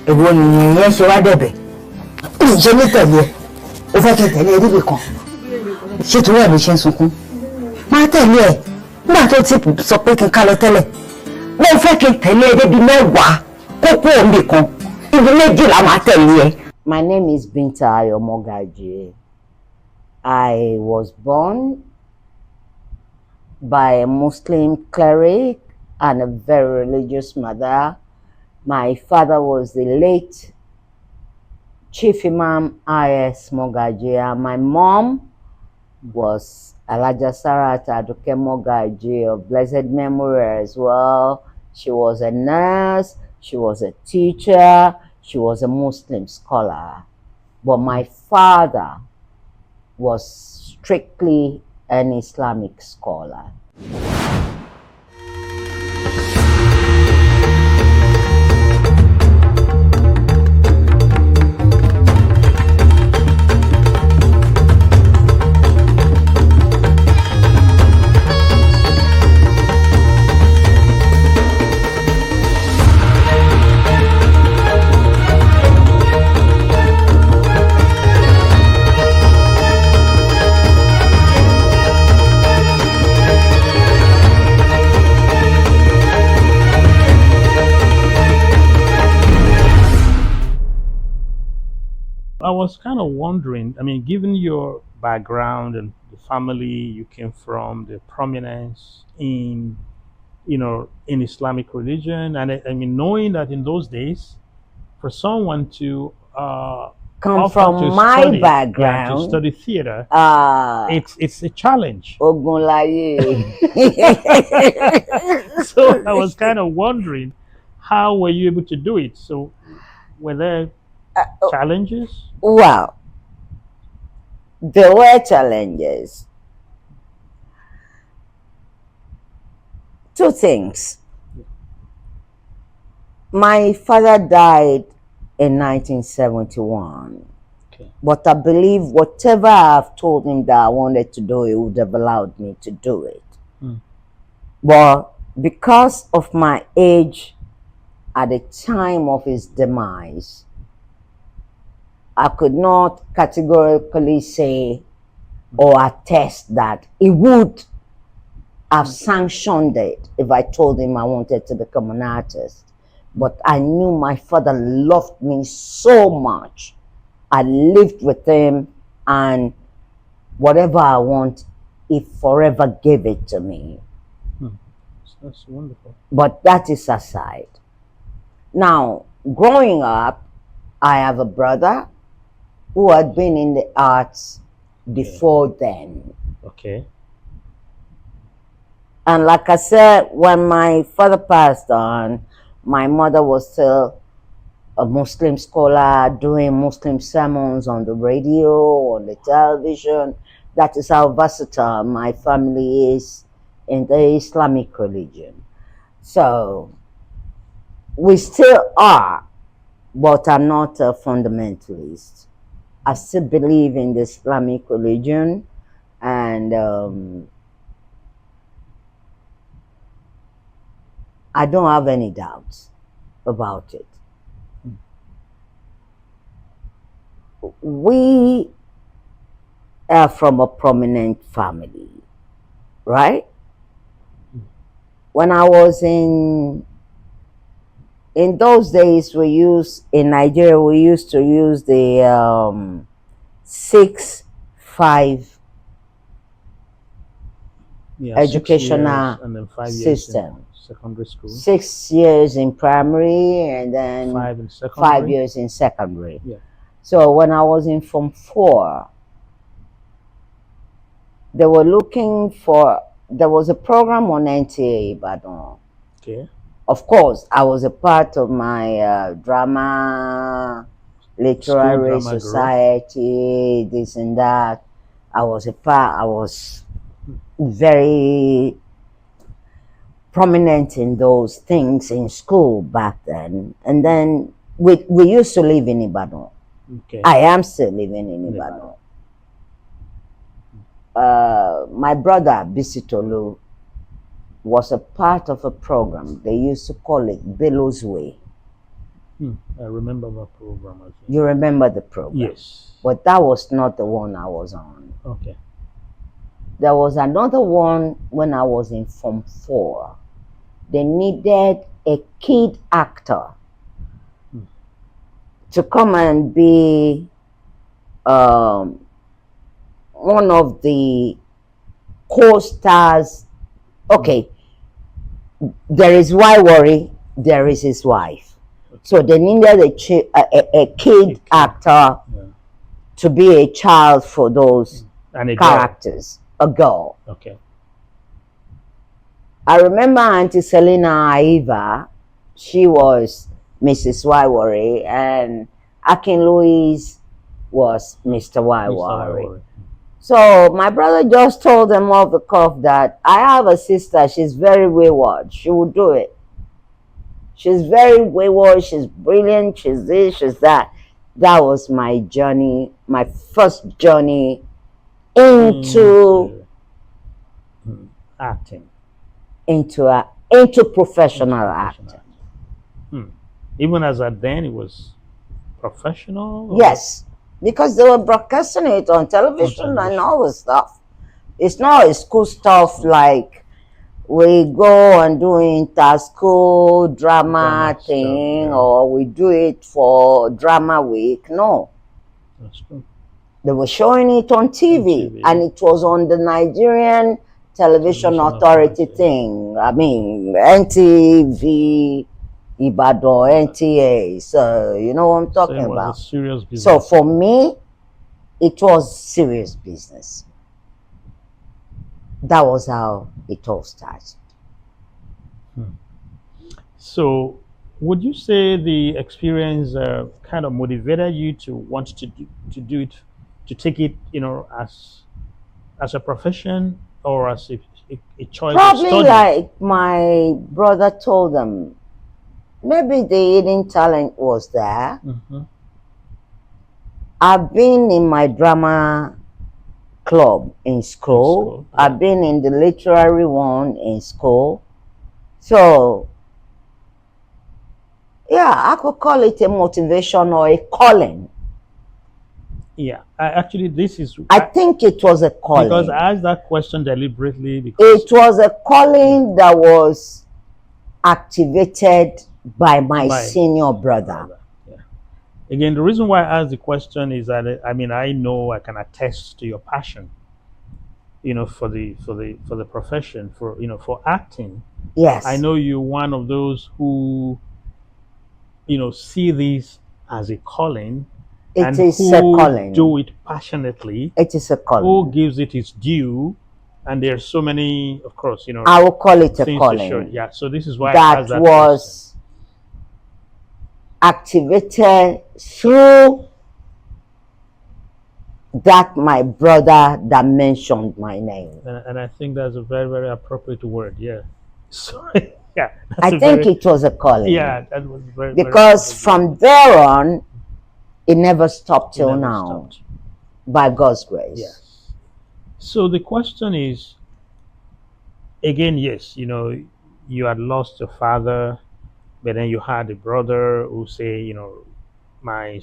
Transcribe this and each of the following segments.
Èwo ni yẹn ṣe wá dẹ̀bẹ̀. Ṣé ní tẹ̀lé ẹ? Ó fẹ́ kí n tẹ̀lé ẹ níbì kan. Ṣé torí ẹ̀ ló ṣe ń sunkún? Máa tẹ̀lé ẹ. Nígbà tó ti sọ pé kí n ká lọ tẹ́lẹ̀. Mo fẹ́ kí n tẹ̀lé ẹ débi 10 kókó òǹbì kan. Ibi 12 máa tẹ̀lé ẹ. My name is Binta Mogaji. I was born by a Muslim cleric and a very religious mother. My father was the late Chief Imam I.S. Mogaji, and my mom was Alaja Sarat Aduke Mogaji of blessed memory as well. She was a nurse, she was a teacher, she was a Muslim scholar. But my father was strictly an Islamic scholar. I was kind of wondering, I mean, given your background and the family you came from, the prominence in, in Islamic religion, and I mean, knowing that in those days, for someone to come from my background, to study theater, it's a challenge. Ogunlaye. So I was kind of wondering, how were you able to do it? So were there challenges? Well, there were challenges. Two things. My father died in 1971. Okay. But I believe whatever I've told him that I wanted to do, he would have allowed me to do it. But because of my age at the time of his demise, I could not categorically say or attest that he would have sanctioned it if I told him I wanted to become an artist. But I knew my father loved me so much. I lived with him, and whatever I want, he forever gave it to me. That's wonderful. But that is aside. Now, growing up, I have a brother who had been in the arts before then. Okay. And like I said, when my father passed on, my mother was still a Muslim scholar doing Muslim sermons on the radio, on the television. That is how versatile my family is in the Islamic religion. So we still are, but I'm not a fundamentalist. I still believe in the Islamic religion, and I don't have any doubts about it. We are from a prominent family, right? When I was in those days, in Nigeria, we used to use the 6-5 educational 6 years and then 5 years system. in secondary school. 6 years in primary and then 5 in secondary. 5 years in secondary. Yeah. So when I was in Form 4, they were looking for, there was a program on NTA Ibadan. Okay. Of course, I was a part of my drama, literary drama society, this and that. I was very prominent in those things in school back then. And then we used to live in Ibadan. Okay. I am still living in Ibadan. My brother, Bisitolu, was a part of a program. They used to call it Bellows Way. I remember that program. I think. You remember the program? Yes. But that was not the one I was on. Okay. There was another one when I was in Form 4. They needed a kid actor to come and be one of the co-stars. Okay, there is Why Worry, there is his wife. So they needed a kid actor to be a child for those characters. A girl. Okay. I remember Auntie Selena Aiva, she was Mrs. Waiwari, and Akin Louise was Mr. Waiwari. So my brother just told them off the cuff that I have a sister, she's very wayward, she will do it. She's very wayward, she's brilliant, she's this, she's that. That was my journey, my first journey into acting. Into professional acting. Even as at then, it was professional? Or? Yes, because they were broadcasting it on television and all the stuff. It's not a school stuff like we go and do inter-school drama thing stuff, or we do it for drama week. No. That's true. They were showing it on TV, and it was on the Nigerian Television Authority thing. I mean, NTV, Ibadan, NTA. So, you know what I'm talking about. Serious business. So, for me, it was serious business. That was how it all started. So, would you say the experience kind of motivated you to want to do it, to take it, as a profession or as a choice? Probably like my brother told them, maybe the hidden talent was there. I've been in my drama club in school. Yeah. I've been in the literary one in school. So, yeah, I could call it a motivation or a calling. Yeah, actually, I think it was a calling. Because I asked that question deliberately because it was a calling that was activated by my senior brother. Yeah. Again, the reason why I asked the question is that I know I can attest to your passion, for the profession, for acting. Yes. I know you're one of those who, see this as a calling. It is a calling. Do it passionately. It is a calling. Who gives it its due. And there's so many, of course, I will call it a calling. Yeah, so this is why that was activated through that my brother that mentioned my name. And I think that's a very, very appropriate word, yeah. So, yeah. I think it was a calling. Yeah, that was very, because from there on, it never stopped till now. By God's grace. Yes. So the question is, again, yes, you had lost your father, but then you had a brother who say, my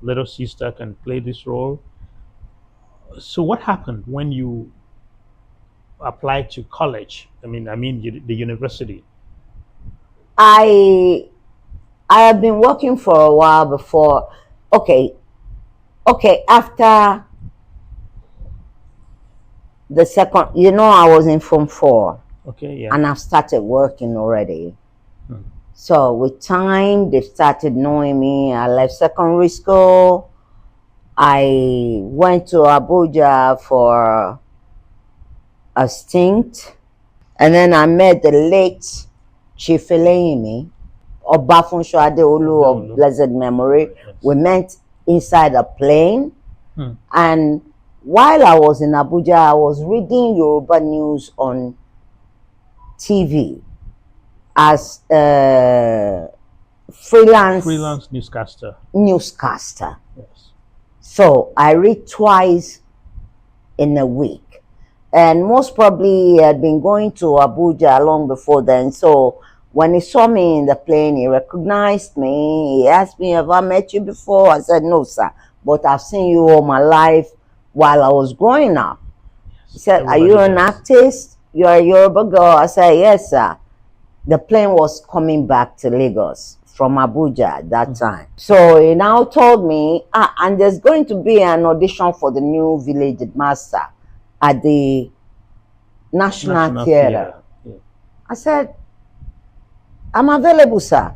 little sister can play this role. So what happened when you applied to college? The university. I have been working for a while before. Okay, after the second, I was in Form 4. Okay, yeah. And I've started working already. So with time, they started knowing me. I left secondary school. I went to Abuja for a stint. And then I met the late Chief Eleyimi, Obafunsho Adeolu of blessed memory. Yes. We met inside a plane. And while I was in Abuja, I was reading Yoruba news on TV as a freelance newscaster. Yes. So I read twice in a week. And most probably I had been going to Abuja long before then. So When he saw me in the plane, he recognized me. He asked me, have I met you before? I said, no, sir. But I've seen you all my life while I was growing up. He said, are you an artist? You're a Yoruba girl? I said, yes, sir. The plane was coming back to Lagos from Abuja at that time. So he now told me, and there's going to be an audition for the new village master at the National Theatre. Yeah. I said, I'm available, sir.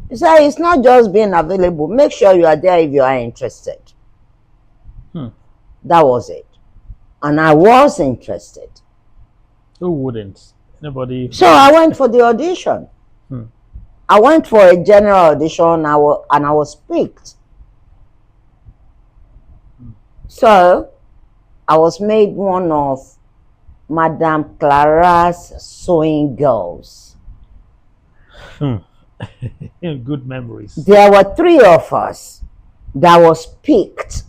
He said, it's not just being available. Make sure you are there if you are interested. That was it. And I was interested. Who wouldn't? Nobody. So I went for the audition. I went for a general audition and I was picked. So I was made one of Madame Clara's sewing girls. Good memories. There were 3 of us that was picked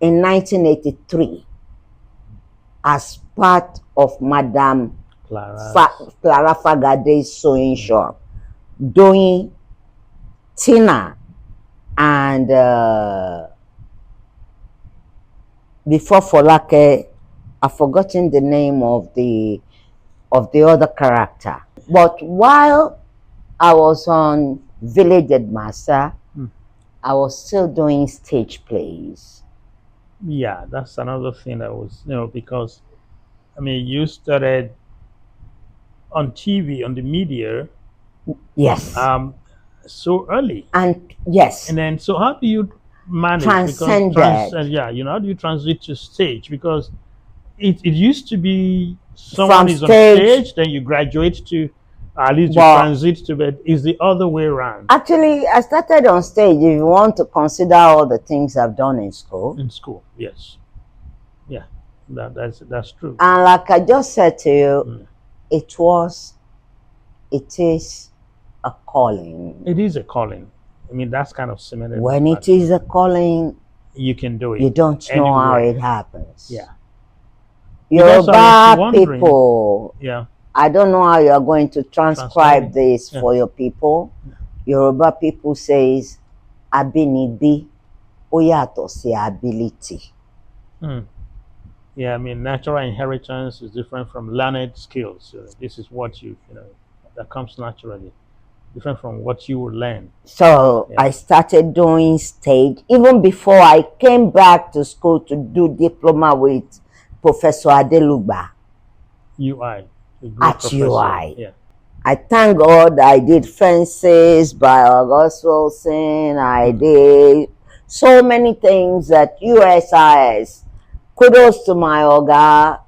in 1983 as part of Madame Clara Fagade's sewing shop, doing Tina and before Folake, I've forgotten the name of the other character. But while I was on Village Headmaster, I was still doing stage plays. Yeah, that's another thing that was, because, I mean, you started on TV, on the media. Yes. So early. And yes. And then, so how do you manage? Transcended. How do you transit to stage? Because it used to be someone From is on stage, stage, then you graduate to, at least you transit to, but it's the other way around. Actually, I started on stage, if you want to consider all the things I've done in school. In school, yes. Yeah, that's true. And like I just said to you, it is a calling. It is a calling. I mean, that's kind of similar. When it is a calling, you can do it. You don't know how it happens. Yeah. Yoruba people. Yeah. I don't know how you are going to transcribe this for your people. Yoruba people says, abinibi ó yàtọ̀ sí ability. Yeah, I mean, natural inheritance is different from learned skills. This is what that comes naturally, different from what you will learn. So I started doing stage even before I came back to school to do diploma with Professor Adelugba. UI. At UI. Yeah. I thank God I did Fences by August Wilson. I did so many things at USIS. Kudos to my Oga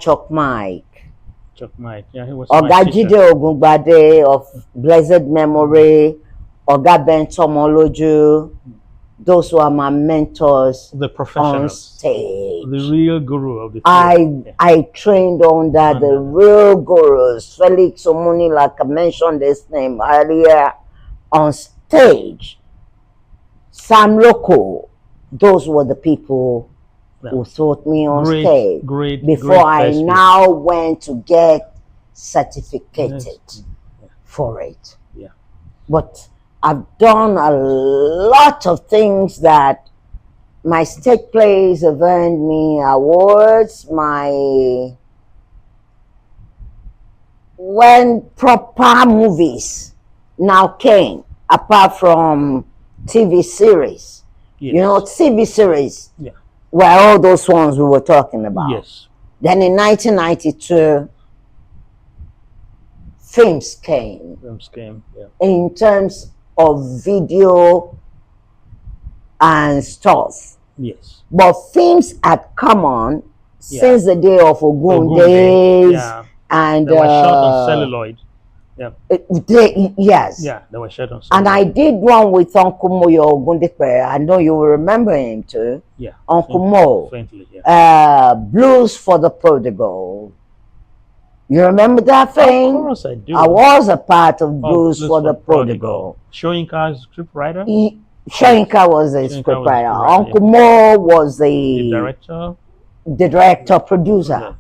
Chuck Mike. Chuck Mike, yeah, he was Oga Jide Ogungbade of blessed memory. Oga Ben Tomoloju. Those were my mentors. The professionals. On stage. The real guru of the field. I trained under the real gurus. Felix Omuni, like I mentioned his name earlier, on stage. Sam Loco. Those were the people who taught me on stage. Before I now went to get certificated for it. Yeah. But I've done a lot of things that my stage plays have earned me awards. When proper movies now came, apart from TV series, TV series were all those ones we were talking about. Yes. Then in 1992, films came. Yeah. In terms of video and stuff. Yes. But films had come on since the day of Ogun days. Yeah. And they were shot on celluloid. Yeah. Yes. Yeah, they were shot on celluloid. And I did one with Uncle Moyo Ogundipe. I know you will remember him too. Yeah. Uncle Mo. Faintly, yeah. Blues for the Prodigal. You remember that thing? Of course I do. I was a part of Blues for the Prodigal. Shoyinka's script writer? Shoyinka was the script writer. Uncle Mo was the director? The director, producer.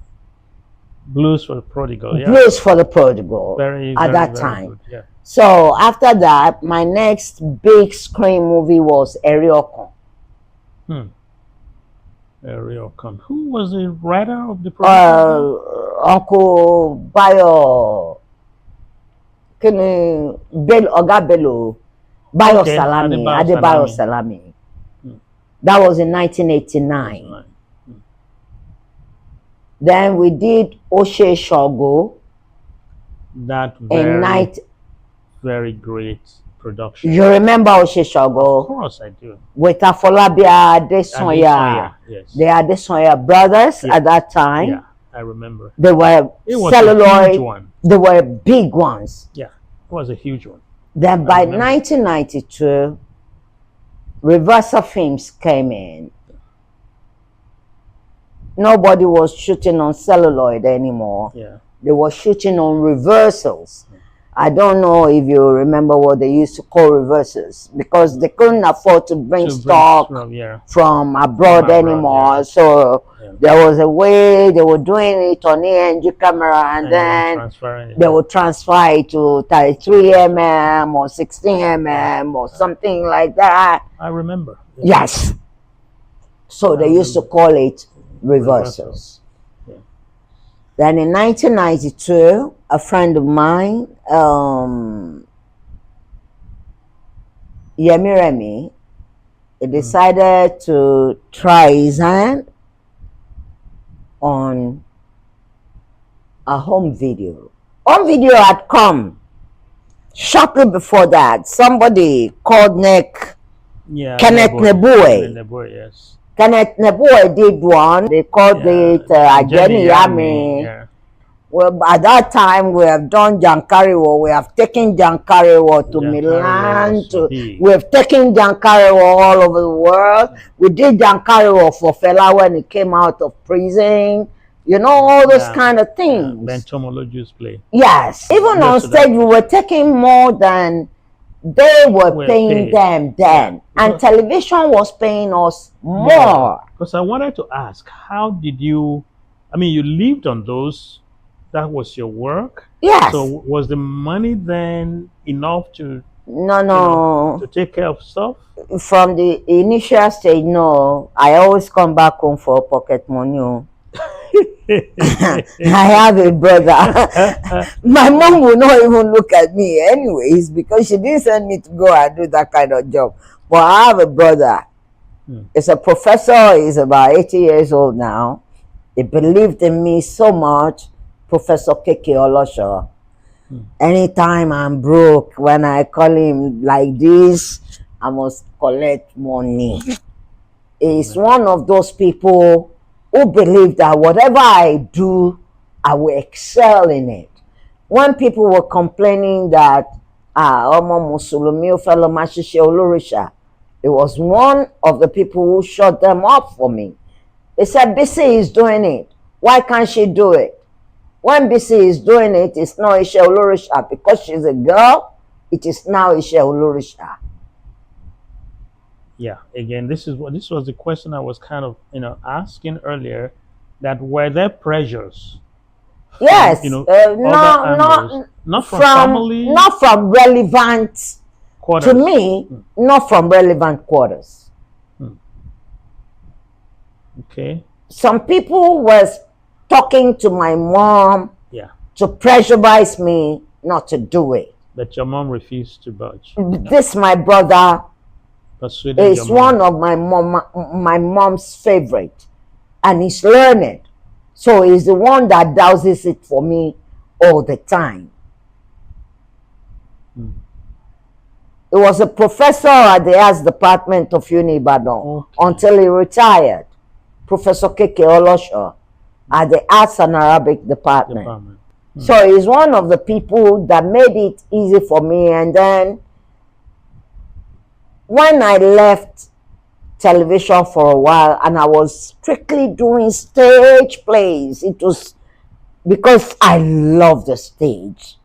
Blues for the Prodigal. Yeah. Blues for the Prodigal Very, at very, that very time. good. Yeah. So after that, my next big screen movie was Eriokon. Hmm. Real con. Who was the writer of the Prodigal? Uncle Bayo, Kini Bello, Oga Bello, Bayo Okay, Salami, Adebayo Adebayo Salami. Salami. Hmm. That was in 1989. Right. Then we did Oshe Shogo That in very, very great production. You remember Oshe Of Shogo course, I do. with Afolabia Adesonya? Yes. They are Adesonya brothers Yeah. at that time. Yeah, I remember. They were It was a huge celluloid. one. They were big ones. Yeah, it was a huge one. Then I by remember. 1992, Reverser Films came in. Nobody was shooting on celluloid anymore. Yeah. They were shooting on reversals. I don't know if you remember what they used to call reversals, because they couldn't afford to bring stock from abroad anymore. Yeah. So there was a way they were doing it on ENG camera, and then they would transfer it to 33 mm or 16 mm or something like that. I remember. Yeah. Yes. So they used to call it reversals. Yeah. Then in 1992, a friend of mine, Yemiremi, he decided to try his hand on a home video. Home video had come shortly before that. Somebody called Kenneth Nebue. Yes. Kenneth Nebue did one. They called it Ajeni Yami. Yeah. Well, at that time, we have done Jankariwo. We have taken Jankariwo to Milan. We have taken Jankariwo all over the world. We did Jankariwo for Fela when he came out of prison. You know, all those kind of things. Bentomology's play. Yes. Even on stage, we were taking more than they were paying them then. And television was paying us more. Because I wanted to ask, how did you, I mean, you lived on those. That was your work? Yes. So was the money then enough to to take care of stuff? From the initial stage, no. I always come back home for pocket money. I have a brother. My mom will not even look at me anyways, because she didn't send me to go and do that kind of job. But I have a brother. He's a professor. He's about 80 years old now. He believed in me so much. Professor Keke Olosho. Anytime I'm broke, when I call him like this, I must collect money. He's one of those people who believe that whatever I do, I will excel in it. When people were complaining that Omo Musulumi fellow Mashishe Olorisha, it was one of the people who shut them up for me. They said, BC is doing it. Why can't she do it? When BC is doing it, it's not Ishe Olorisha. Because she's a girl, it is now Ishe Olorisha. Yeah, again, this was the question I was kind of asking earlier, that were there pressures? Yes, not from family, not from relevant quarters. To me, not from relevant quarters. Okay. Some people was talking to my mom to pressurize me not to do it. But your mom refused to budge. This my brother is one of my mom's favorite, and he's learning. So he's the one that douses it for me all the time. He was a professor at the Arts Department of Unibadan until he retired. Professor Keke Olosho at the Arts and Arabic Department. So he's one of the people that made it easy for me. And then when I left television for a while and I was strictly doing stage plays, it was because I love the stage.